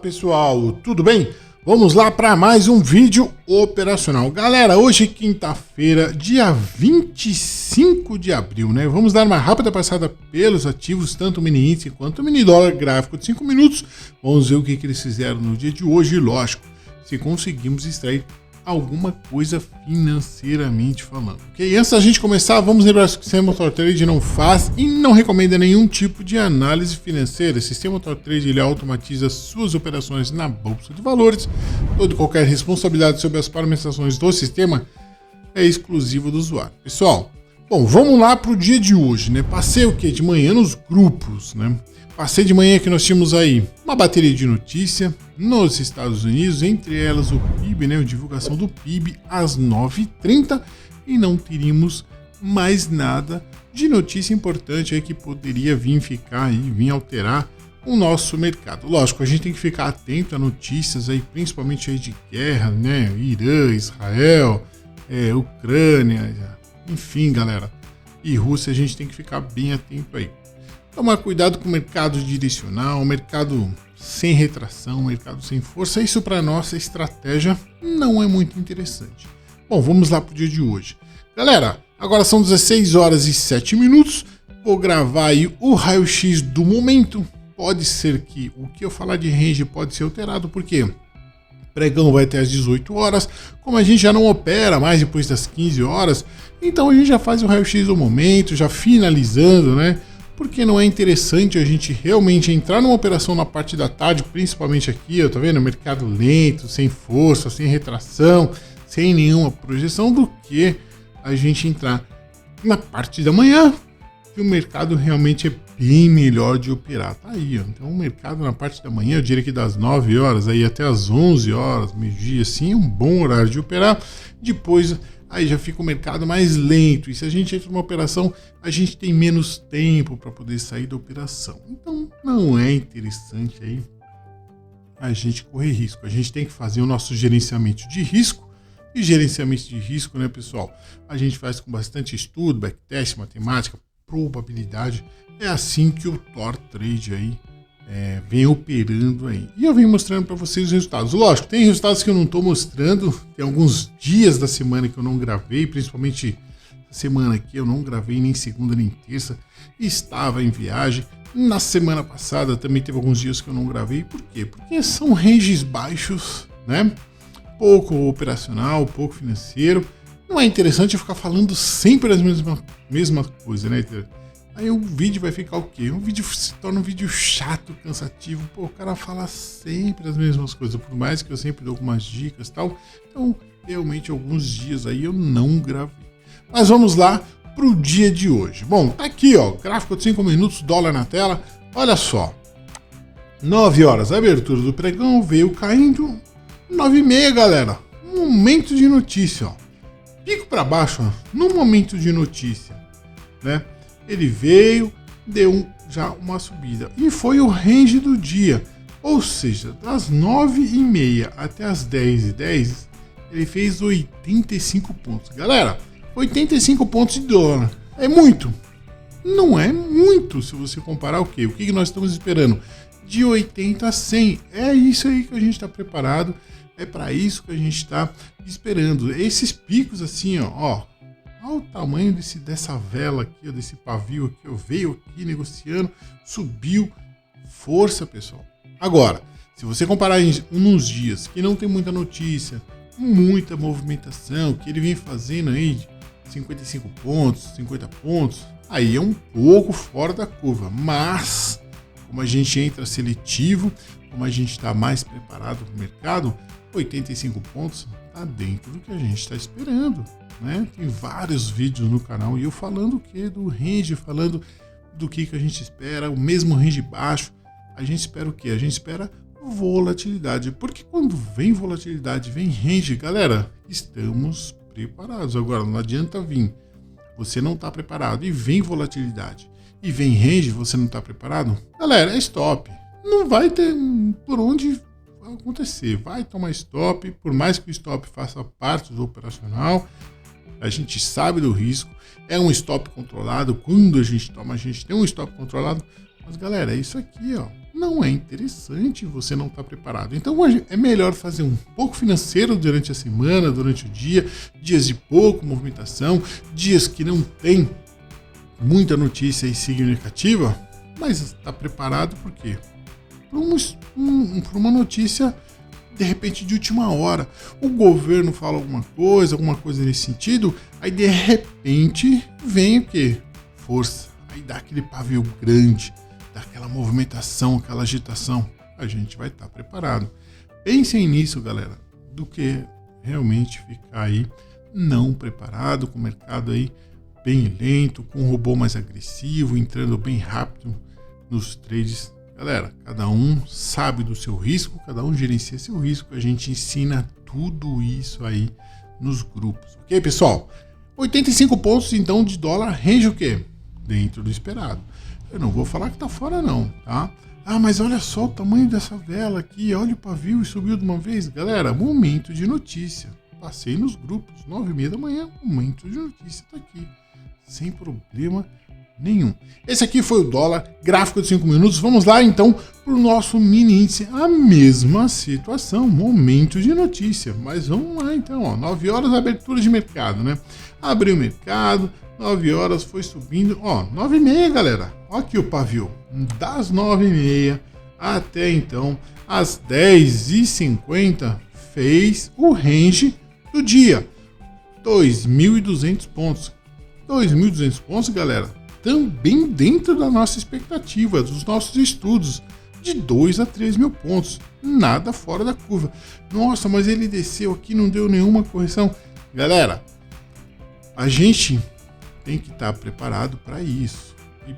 Pessoal, tudo bem? Vamos lá para mais um vídeo operacional. Galera, hoje quinta-feira, dia 25 de abril, né? Vamos dar uma rápida passada pelos ativos, tanto o mini índice quanto o mini dólar gráfico de 5 minutos. Vamos ver o que eles fizeram no dia de hoje, lógico, se conseguimos extrair alguma coisa financeiramente falando. Ok? Antes da gente começar, vamos lembrar que o Sistema AutoTrade não faz e não recomenda nenhum tipo de análise financeira. O Sistema AutoTrade ele automatiza suas operações na bolsa de valores. Toda e qualquer responsabilidade sobre as parametrizações do sistema é exclusiva do usuário. Pessoal, bom, vamos lá para o dia de hoje, né? Passei o que? De manhã nos grupos, né? Passei de manhã que nós tínhamos aí uma bateria de notícia nos Estados Unidos, entre elas o PIB, né, a divulgação do PIB às 9h30, e não teríamos mais nada de notícia importante aí que poderia vir alterar o nosso mercado. Lógico, a gente tem que ficar atento a notícias aí, principalmente aí de guerra, né, Irã, Israel, Ucrânia, enfim, galera, e Rússia, a gente tem que ficar bem atento aí. Tomar cuidado com o mercado direcional, o mercado sem retração, mercado sem força. Isso para nossa estratégia não é muito interessante. Bom, vamos lá para o dia de hoje. Galera, agora são 16 horas e 7 minutos. Vou gravar aí o raio-x do momento. Pode ser que o que eu falar de range pode ser alterado, porque o pregão vai até às 18 horas. Como a gente já não opera mais depois das 15 horas, então a gente já faz o raio-x do momento, já finalizando, né? Porque não é interessante a gente realmente entrar numa operação na parte da tarde, principalmente aqui, ó, tá vendo? Mercado lento, sem força, sem retração, sem nenhuma projeção, do que a gente entrar na parte da manhã, que o mercado realmente é bem melhor de operar. Tá aí, ó. Então o mercado na parte da manhã, eu diria que das 9 horas aí até as 11 horas, meio-dia, assim, é um bom horário de operar. Depois aí já fica o mercado mais lento, e se a gente entra numa operação, a gente tem menos tempo para poder sair da operação. Então não é interessante aí a gente correr risco. A gente tem que fazer o nosso gerenciamento de risco, e gerenciamento de risco, né, pessoal, a gente faz com bastante estudo, backtest, matemática, probabilidade. É assim que o Tor Trade aí vem operando aí. E eu venho mostrando para vocês os resultados. Lógico, tem resultados que eu não estou mostrando. Tem alguns dias da semana que eu não gravei, principalmente essa semana aqui eu não gravei nem segunda nem terça. Estava em viagem. Na semana passada também teve alguns dias que eu não gravei. Por quê? Porque são ranges baixos, né? Pouco operacional, pouco financeiro. Não é interessante eu ficar falando sempre as mesmas coisas, né? Aí o vídeo vai ficar o quê? Um vídeo se torna um vídeo chato, cansativo. Pô, o cara fala sempre as mesmas coisas, por mais que eu sempre dou algumas dicas e tal. Então, realmente, alguns dias aí eu não gravei. Mas vamos lá pro dia de hoje. Bom, tá aqui, ó, gráfico de 5 minutos, dólar na tela. Olha só, 9 horas, a abertura do pregão veio caindo. 9h30, galera, momento de notícia, ó. Pico para baixo, ó, no momento de notícia, né? Ele veio, deu já uma subida. E foi o range do dia. Ou seja, das 9h30 até as 10h10, ele fez 85 pontos. Galera, 85 pontos de dólar. É muito? Não é muito se você comparar o quê? O que nós estamos esperando? De 80 a 100. É isso aí que a gente está preparado. É para isso que a gente está esperando. Esses picos assim, ó. Olha o tamanho dessa vela aqui, ó, desse pavio aqui, ó, veio aqui negociando, subiu, força, pessoal. Agora, se você comparar em uns dias que não tem muita notícia, muita movimentação, que ele vem fazendo aí 55 pontos, 50 pontos, aí é um pouco fora da curva, mas como a gente entra seletivo, como a gente está mais preparado para o mercado, 85 pontos está dentro do que a gente está esperando. Né? Tem vários vídeos no canal e eu falando o que? Do range, falando do que a gente espera, o mesmo range baixo. A gente espera o que? A gente espera volatilidade, porque quando vem volatilidade, vem range, galera, estamos preparados. Agora, não adianta vir, você não está preparado e vem volatilidade e vem range, você não está preparado, galera, é stop. Não vai ter por onde acontecer, vai tomar stop, por mais que o stop faça parte do operacional. A gente sabe do risco, é um stop controlado. Quando a gente toma, a gente tem um stop controlado. Mas galera, é isso aqui, ó. não é interessante, você não está preparado. Então é melhor fazer um pouco financeiro durante a semana, durante o dia, dias de pouco movimentação, dias que não tem muita notícia e significativa, mas está preparado por quê? Por uma notícia de repente de última hora. O governo fala alguma coisa nesse sentido, aí de repente vem o quê? Força. Aí dá aquele pavio grande, dá aquela movimentação, aquela agitação. A gente vai estar preparado. Pensem nisso, galera, do que realmente ficar aí não preparado, com o mercado aí bem lento, com um robô mais agressivo, entrando bem rápido nos trades. Galera, cada um sabe do seu risco, cada um gerencia seu risco. A gente ensina tudo isso aí nos grupos. Ok, pessoal? 85 pontos, então, de dólar range o quê? Dentro do esperado. Eu não vou falar que tá fora não, tá? Ah, mas olha só o tamanho dessa vela aqui, olha o pavio e subiu de uma vez. Galera, momento de notícia. Passei nos grupos, 9h30 da manhã, momento de notícia tá aqui. Sem problema nenhum. Esse aqui foi o dólar, gráfico de 5 minutos. Vamos lá então para o nosso mini índice, a mesma situação, momento de notícia. Mas vamos lá então, ó, 9 horas abertura de mercado, né? Abriu o mercado, 9 horas foi subindo, ó, 9h30, galera. Ó aqui o pavio, das 9h30 até então às 10h50 fez o range do dia, 2.200 pontos. 2.200 pontos, galera, também dentro da nossa expectativa, dos nossos estudos, de 2 a 3 mil pontos, nada fora da curva. Nossa, mas ele desceu aqui, não deu nenhuma correção. Galera, a gente tem que estar preparado para isso e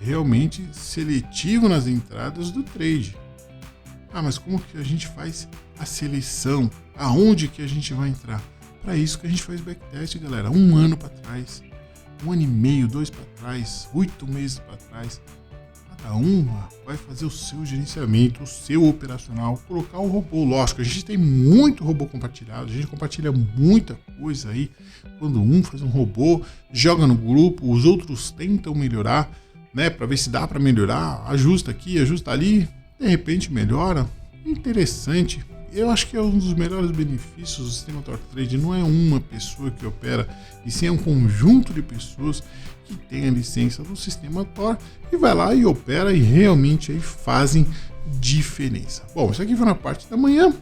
realmente seletivo nas entradas do trade. Ah, mas como que a gente faz a seleção? Aonde que a gente vai entrar? Para isso que a gente faz backtest, galera, 1 ano para trás. 1 ano e meio, 2 para trás, 8 meses para trás. Cada um vai fazer o seu gerenciamento, o seu operacional, colocar o robô. Lógico, a gente tem muito robô compartilhado, a gente compartilha muita coisa aí. Quando um faz um robô, joga no grupo, os outros tentam melhorar, né, para ver se dá para melhorar, ajusta aqui, ajusta ali, de repente melhora. Interessante. Eu acho que é um dos melhores benefícios do sistema TorQueTrade. Não é uma pessoa que opera, e sim é um conjunto de pessoas que tem a licença do sistema Tor e vai lá e opera e realmente aí fazem diferença. Bom, isso aqui foi na parte da manhã.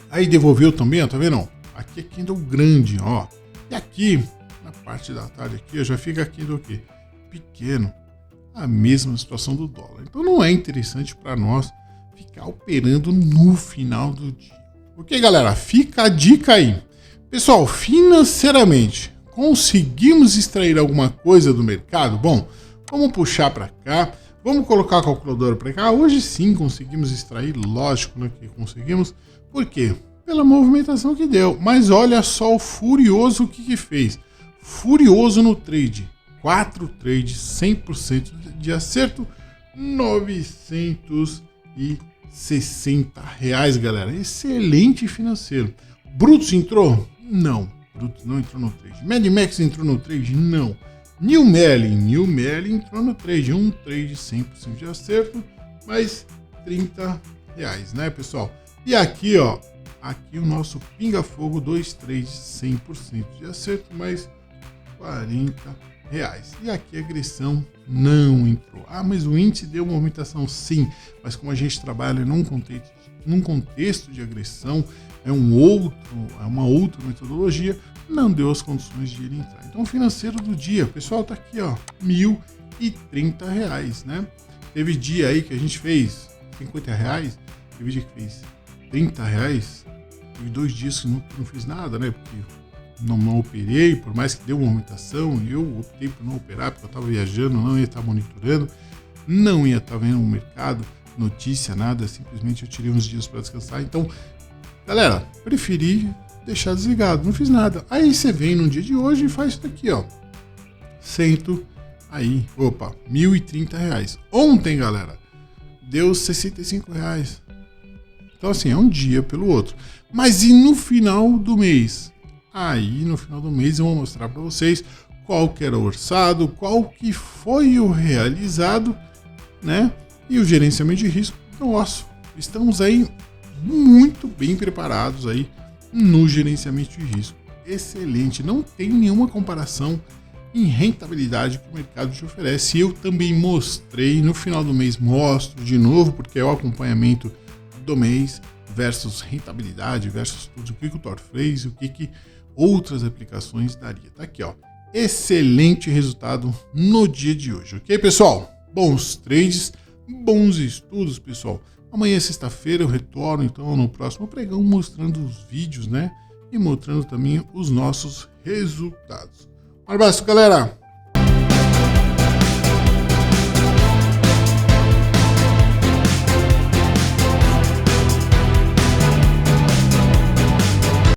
Aí devolveu também, ó, tá vendo? Aqui é candle grande, ó. E aqui, na parte da tarde aqui, já fica candle o quê? Pequeno. A mesma situação do dólar. Então não é interessante para nós ficar operando no final do dia. Ok, galera? Fica a dica aí. Pessoal, financeiramente, conseguimos extrair alguma coisa do mercado? Bom, vamos puxar para cá. Vamos colocar a calculadora para cá. Hoje sim conseguimos extrair, lógico, né, que conseguimos. Por quê? Pela movimentação que deu. Mas olha só o Furioso o que fez. Furioso no trade. 4 trades, 100% de acerto, R$960, galera. Excelente financeiro. Brutus entrou? Não. Brutus não entrou no trade. Mad Max entrou no trade? Não. New Merlin entrou no trade. Um trade 100% de acerto, mais R$30, né, pessoal? E aqui, ó, aqui o nosso Pinga Fogo, 2 trades 100% de acerto, mais R$40. E aqui a agressão não entrou. Ah, mas o índice deu movimentação, sim, mas como a gente trabalha num contexto de agressão, é uma outra metodologia, não deu as condições de ele entrar. Então o financeiro do dia, pessoal, tá aqui, ó, R$1.030, né? Teve dia aí que a gente fez R$50, teve dia que fez R$30, teve 2 dias que não fiz nada, né? Porque não operei, por mais que deu uma movimentação, eu optei por não operar, porque eu estava viajando, não ia estar monitorando, não ia estar vendo o mercado, notícia, nada, simplesmente eu tirei uns dias para descansar. Então, galera, preferi deixar desligado, não fiz nada. Aí você vem no dia de hoje e faz isso daqui, ó. Sento aí, opa, R$1.030. Ontem, galera, deu R$65. Então, assim, é um dia pelo outro. Mas e no final do mês? Aí no final do mês eu vou mostrar para vocês qual que era o orçado, qual que foi o realizado, né? E o gerenciamento de risco nosso. Estamos aí muito bem preparados aí no gerenciamento de risco. Excelente, não tem nenhuma comparação em rentabilidade que o mercado te oferece. Eu também mostrei no final do mês, mostro de novo, porque é o acompanhamento do mês versus rentabilidade, versus tudo o que o Thor fez, o que outras aplicações daria. Tá aqui, ó. Excelente resultado no dia de hoje, ok, pessoal? Bons trades, bons estudos, pessoal. Amanhã, sexta-feira, eu retorno, então, no próximo pregão, mostrando os vídeos, né? E mostrando também os nossos resultados. Um abraço, galera!